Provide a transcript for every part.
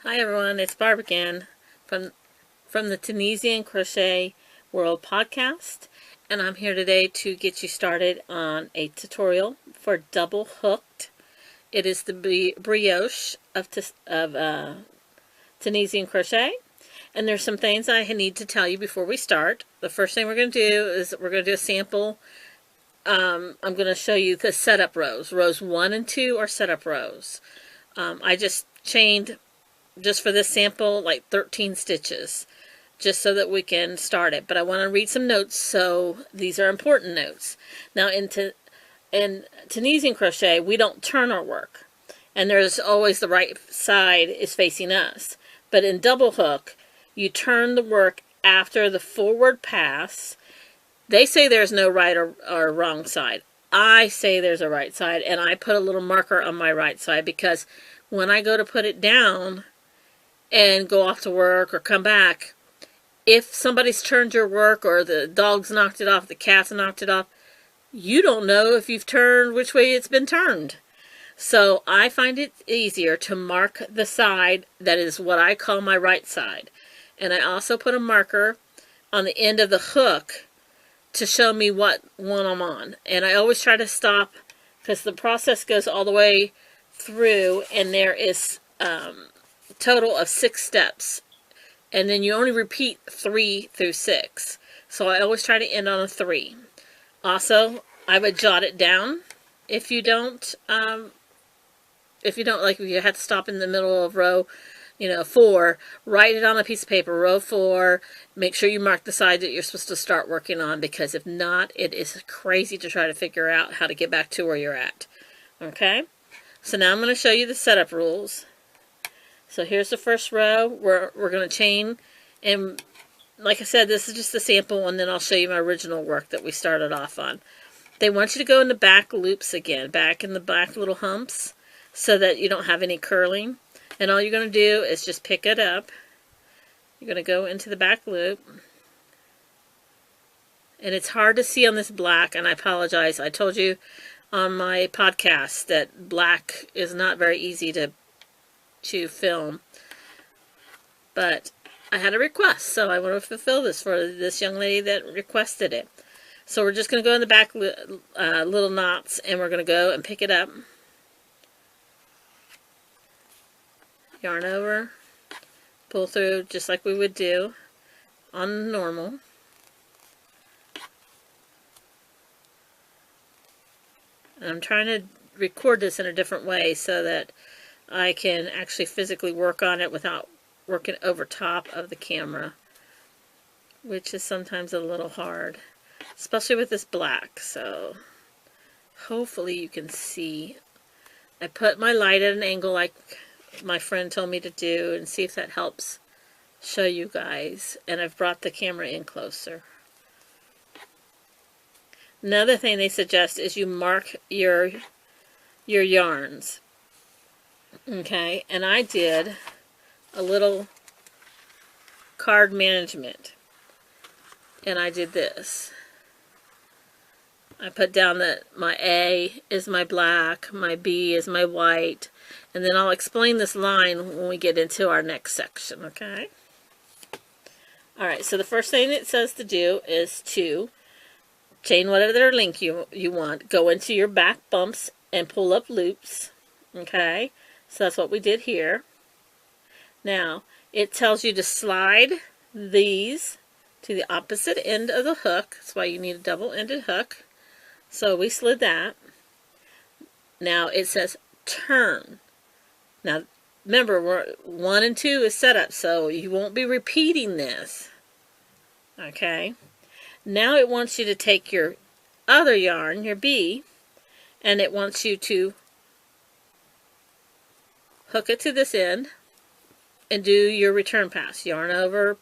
Hi everyone, it's Barb again from the Tunisian Crochet World podcast, and I'm here today to get you started on a tutorial for double hooked. It is the brioche of Tunisian Crochet, and there's some things I need to tell you before we start. The first thing we're going to do is we're going to do a sample. I'm going to show you the setup rows. Rows 1 and 2 are setup rows. I just chained, just for this sample, like 13 stitches, just so that we can start it. But I want to read some notes, so these are important notes. Now, in Tunisian crochet, we don't turn our work, and there's always the right side is facing us. But in double hook, you turn the work after the forward pass. They say there's no right or wrong side. I say there's a right side, and I put a little marker on my right side because when I go to put it down and go off to work or come back, if somebody's turned your work or the dog's knocked it off, the cat's knocked it off, you don't know if you've turned which way it's been turned. So I find it easier to mark the side that is what I call my right side. And I also put a marker on the end of the hook to show me what one I'm on. And I always try to stop, because the process goes all the way through, and there is total of 6 steps, and then you only repeat 3 through 6. So I always try to end on a 3. Also, I would jot it down. If you don't like, if you had to stop in the middle of row 4, write it on a piece of paper, row 4. Make sure you mark the side that you're supposed to start working on, because if not, it is crazy to try to figure out how to get back to where you're at. Okay, so now I'm going to show you the setup rules. So here's the first row. We're going to chain, and like I said, this is just a sample, and then I'll show you my original work that we started off on. They want you to go in the back loops again, back in the back little humps, so that you don't have any curling. And all you're going to do is just pick it up. You're going to go into the back loop. And it's hard to see on this black, and I apologize. I told you on my podcast that black is not very easy to film. But I had a request, so I want to fulfill this for this young lady that requested it. So we're just going to go in the back little knots, and we're going to go and pick it up. Yarn over, pull through just like we would do on normal. And I'm trying to record this in a different way so that I can actually physically work on it without working over top of the camera, which is sometimes a little hard, especially with this black. So hopefully you can see. I put my light at an angle like my friend told me to do, and see if that helps show you guys. And I've brought the camera in closer. Another thing they suggest is you mark your yarns. Okay, and I did a little card management, and I did this. I put down that my A is my black, my B is my white, and then I'll explain this line when we get into our next section, okay? Alright, so the first thing it says to do is to chain whatever length you want, go into your back bumps and pull up loops, okay? So that's what we did here. Now, it tells you to slide these to the opposite end of the hook. That's why you need a double-ended hook. So we slid that. Now it says turn. Now, remember, 1 and 2 is set up, so you won't be repeating this. Okay? Now it wants you to take your other yarn, your B, and it wants you to hook it to this end and do your return pass. Yarn over,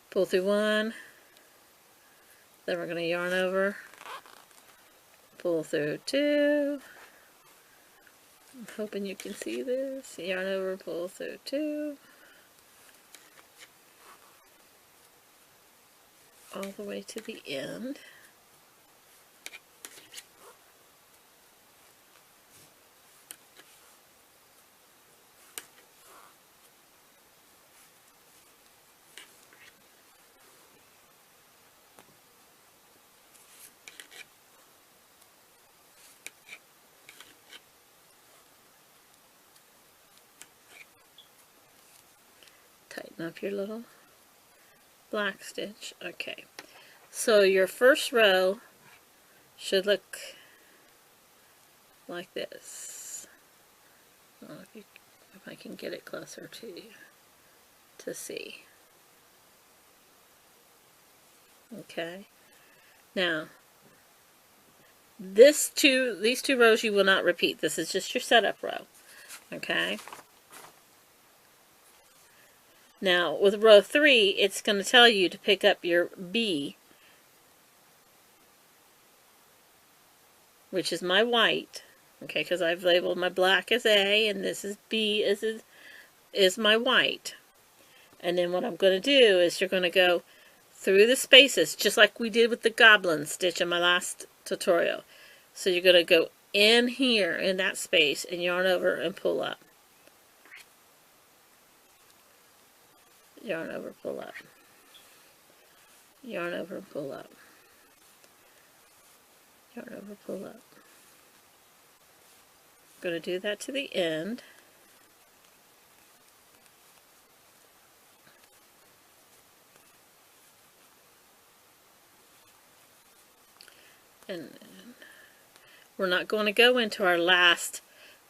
pull through 1, then we're going to yarn over, pull through 2. I'm hoping you can see this. Yarn over, pull through 2. All the way to the end. up your little black stitch. Okay, so your first row should look like this. I don't know if I can get it closer to you to see. Okay, now these two rows you will not repeat. This is just your setup row. Okay. Now with row 3, it's going to tell you to pick up your B, which is my white. Okay, because I've labeled my black as A, and this is B is my white. And then what I'm going to do is you're going to go through the spaces, just like we did with the goblin stitch in my last tutorial. So you're going to go in here, in that space, and yarn over and pull up. Yarn over, pull up. Yarn over, pull up. Yarn over, pull up. I'm going to do that to the end. And we're not going to go into our last,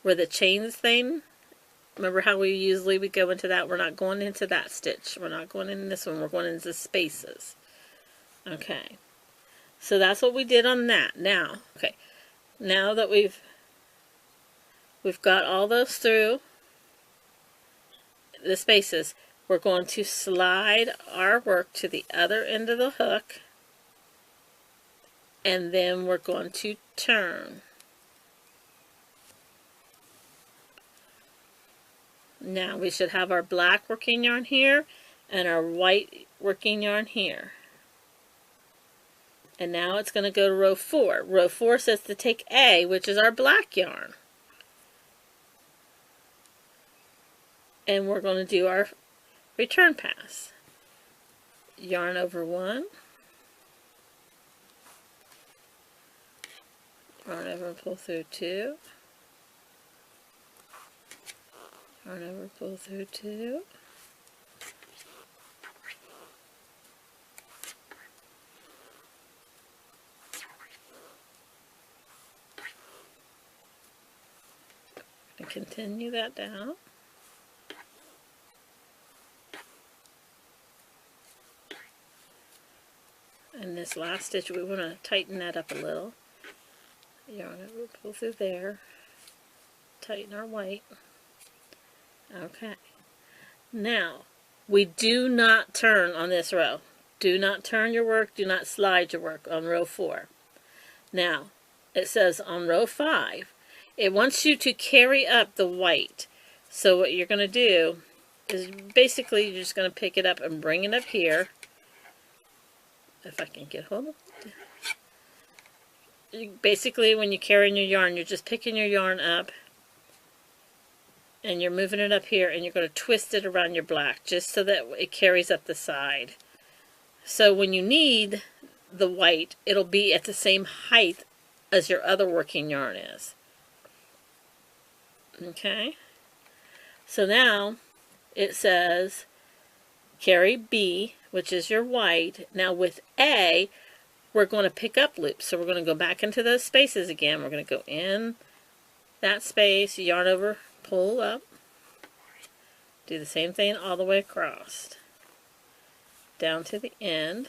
where the chains thing. Remember how we usually would go into that? We're not going into that stitch. We're not going in this one. We're going into spaces. Okay. So that's what we did on that. Now, okay. Now that we've got all those through the spaces, we're going to slide our work to the other end of the hook. And then we're going to turn. Now we should have our black working yarn here and our white working yarn here. And now it's going to go to row 4. Row 4 says to take A, which is our black yarn. And we're going to do our return pass. Yarn over 1. Yarn over and pull through 2. Yarn over, pull through 2. And continue that down. And this last stitch, we want to tighten that up a little. Yarn over, pull through there. Tighten our white. Okay. Now, we do not turn on this row. Do not turn your work. Do not slide your work on row 4. Now, it says on row 5, it wants you to carry up the white. So what you're going to do is basically you're just going to pick it up and bring it up here. If I can get hold of it. Basically, when you're carrying your yarn, you're just picking your yarn up. And you're moving it up here, and you're going to twist it around your black just so that it carries up the side. So when you need the white, it'll be at the same height as your other working yarn is. Okay? So now it says carry B, which is your white. Now with A, we're going to pick up loops. So we're going to go back into those spaces again. We're going to go in that space, yarn over, pull up, do the same thing all the way across, down to the end,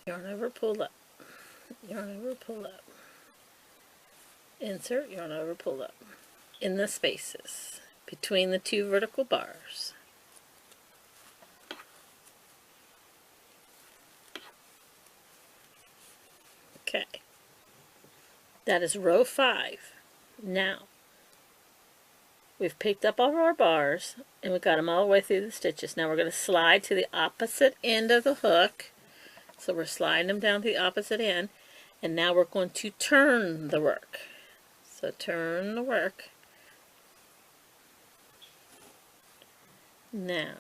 yarn over, pull up, yarn over, pull up, insert, yarn over, pull up, in the spaces between the 2 vertical bars. Okay. That is row 5. Now, we've picked up all of our bars, and we've got them all the way through the stitches. Now we're going to slide to the opposite end of the hook. So we're sliding them down to the opposite end, and now we're going to turn the work. So turn the work. Now,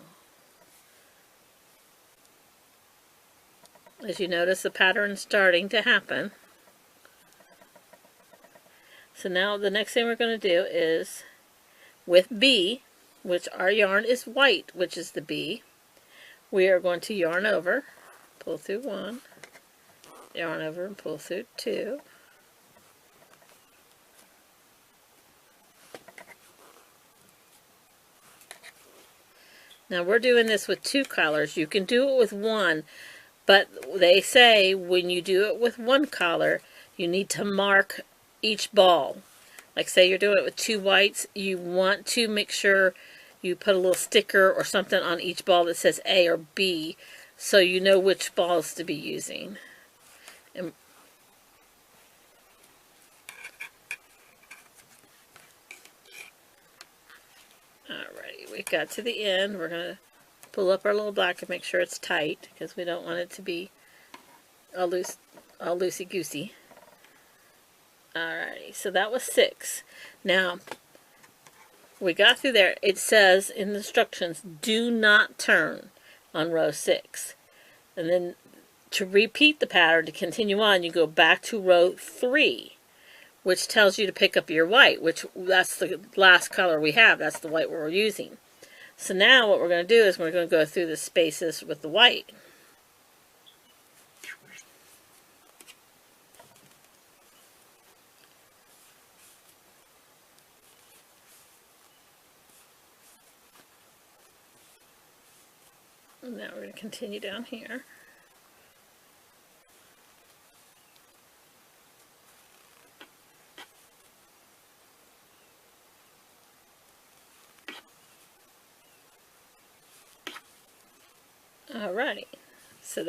as you notice, the pattern's starting to happen. So now the next thing we're going to do is with B, which our yarn is white, which is the B. We are going to yarn over, pull through 1, yarn over and pull through 2. Now we're doing this with 2 colors. You can do it with 1, but they say when you do it with 1 color, you need to mark each ball. Like say you're doing it with 2 whites, you want to make sure you put a little sticker or something on each ball that says A or B, so you know which balls to be using. And alrighty, we got to the end. We're going to pull up our little block and make sure it's tight, because we don't want it to be all loosey-goosey. Alrighty, so that was 6. Now, we got through there. It says in the instructions, do not turn on row 6. And then to repeat the pattern, to continue on, you go back to row 3, which tells you to pick up your white, which that's the last color we have. That's the white we're using. So now what we're going to do is we're going to go through the spaces with the white. And now we're going to continue down here. Alrighty, so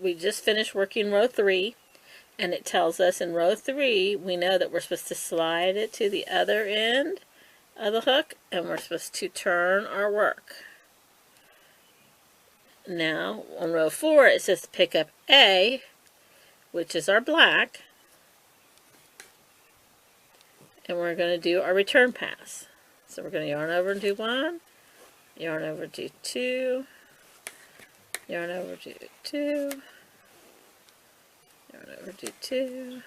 we just finished working row 3, and it tells us in row 3 we know that we're supposed to slide it to the other end of the hook, and we're supposed to turn our work. Now on row 4 it says to pick up A, which is our black, and we're going to do our return pass. So we're going to yarn over and do 1, yarn over, do 2, yarn over, do 2, yarn over, do 2,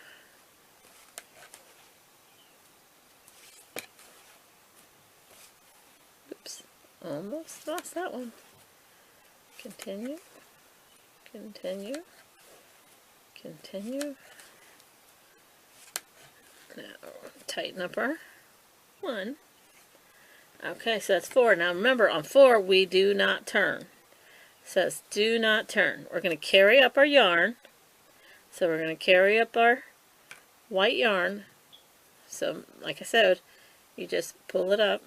oops, almost lost that one. Continue, continue, continue. Now tighten up our 1. Okay, so that's 4. Now remember, on 4 we do not turn. It says do not turn. We're going to carry up our yarn. So we're going to carry up our white yarn. So like I said, you just pull it up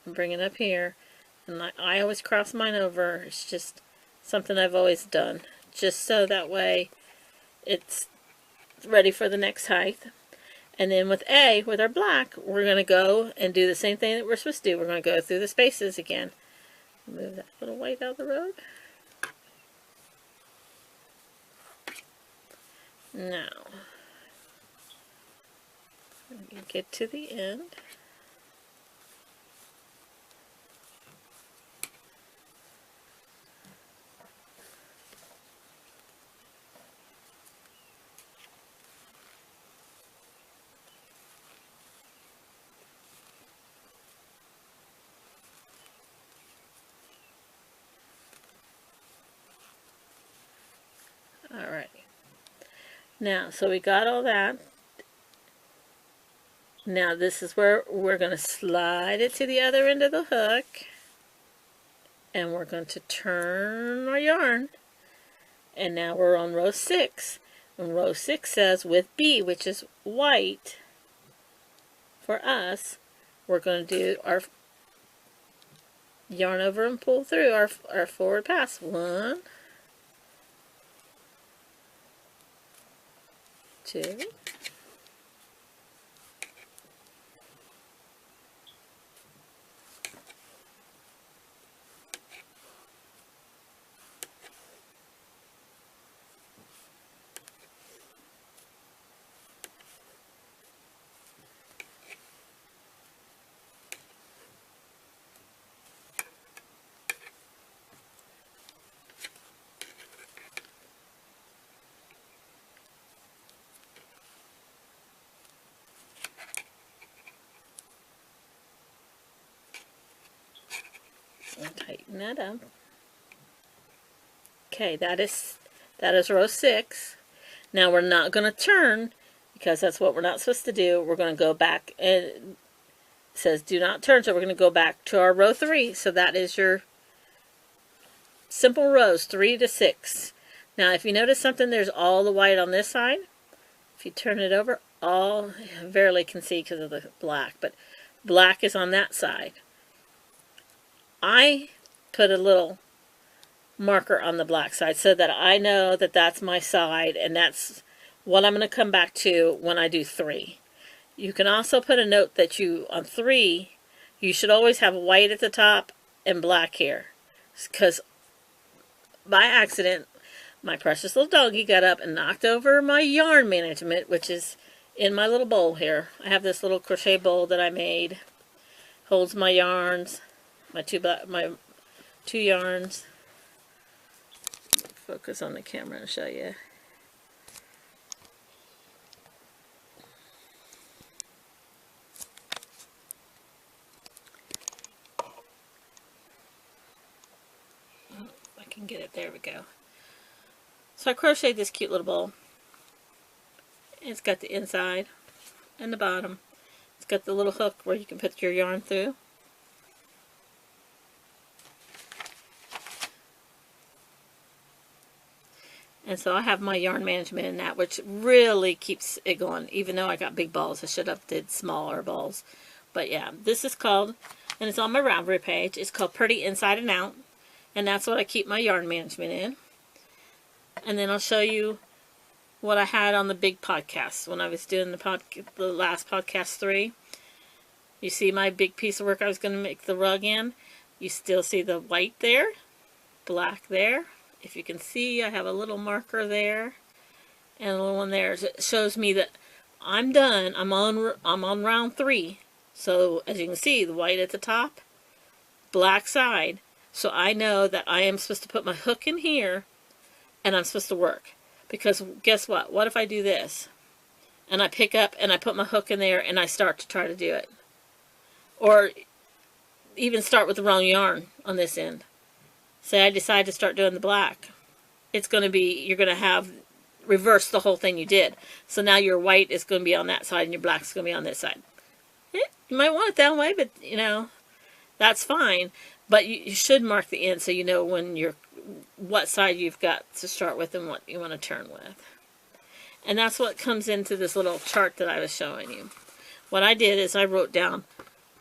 and bring it up here. And I always cross mine over. It's just something I've always done, just so that way it's ready for the next height. And then with A, with our black, we're going to go and do the same thing that we're supposed to do. We're going to go through the spaces again. Move that little white out of the road. Now, you get to the end. Alright. Now, so we got all that. Now this is where we're going to slide it to the other end of the hook. And we're going to turn our yarn. And now we're on row 6. And row 6 says with B, which is white, for us, we're going to do our yarn over and pull through our forward pass. 1, 2, And tighten that up. Okay, that is row 6. Now we're not going to turn, because that's what we're not supposed to do. We're going to go back, and it says do not turn, so we're going to go back to our row 3. So that is your simple rows 3 to 6. Now if you notice something, there's all the white on this side. If you turn it over, I barely can see because of the black, but black is on that side. I put a little marker on the black side so that I know that that's my side, and that's what I'm going to come back to when I do 3. You can also put a note that on 3, you should always have white at the top and black here, because by accident, my precious little doggy got up and knocked over my yarn management, which is in my little bowl here. I have this little crochet bowl that I made. Holds my yarns, my two yarns. Focus on the camera and show you. Oh, I can get it. There we go. So I crocheted this cute little bowl. It's got the inside and the bottom. It's got the little hook where you can put your yarn through. And so I have my yarn management in that, which really keeps it going. Even though I got big balls, I should have did smaller balls. But yeah, this is called, and it's on my Ravelry page, it's called Pretty Inside and Out. And that's what I keep my yarn management in. And then I'll show you what I had on the big podcast when I was doing the last podcast 3. You see my big piece of work I was going to make the rug in. You still see the white there, black there. If you can see, I have a little marker there and a little one there. It shows me that I'm done. I'm on round 3. So as you can see, the white at the top, black side. So I know that I am supposed to put my hook in here and I'm supposed to work. Because guess what? What if I do this? And I pick up and I put my hook in there and I start to try to do it. Or even start with the wrong yarn on this end. Say I decide to start doing the black. It's going to be, you're going to have reversed the whole thing you did. So now your white is going to be on that side and your black is going to be on this side. You might want it that way, but you know, that's fine. But you should mark the end so you know what side you've got to start with and what you want to turn with. And that's what comes into this little chart that I was showing you. What I did is I wrote down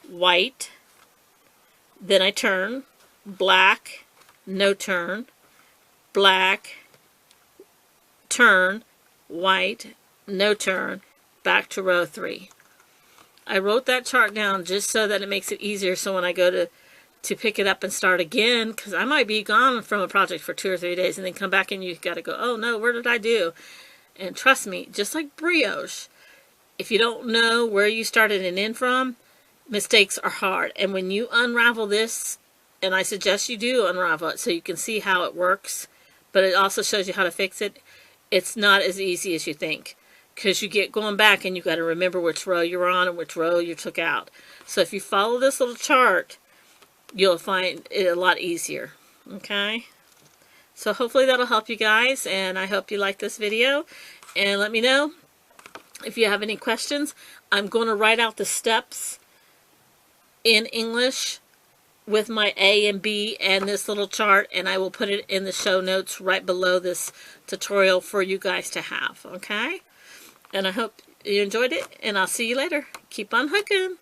white, then I turn, black, no turn, black, turn, white, no turn, back to row 3. I wrote that chart down just so that it makes it easier, so when I go to pick it up and start again, because I might be gone from a project for 2 or 3 days and then come back and you've got to go, oh no, where did I do? And trust me, just like brioche, if you don't know where you started and end from, mistakes are hard. And when you unravel this, and I suggest you do unravel it so you can see how it works, but it also shows you how to fix it, it's not as easy as you think. Because you get going back and you've got to remember which row you're on and which row you took out. So if you follow this little chart, you'll find it a lot easier. Okay? So hopefully that'll help you guys, and I hope you like this video. And let me know if you have any questions. I'm going to write out the steps in English with my A and B and this little chart, and I will put it in the show notes right below this tutorial for you guys to have. Okay? And I hope you enjoyed it, and I'll see you later. Keep on hooking.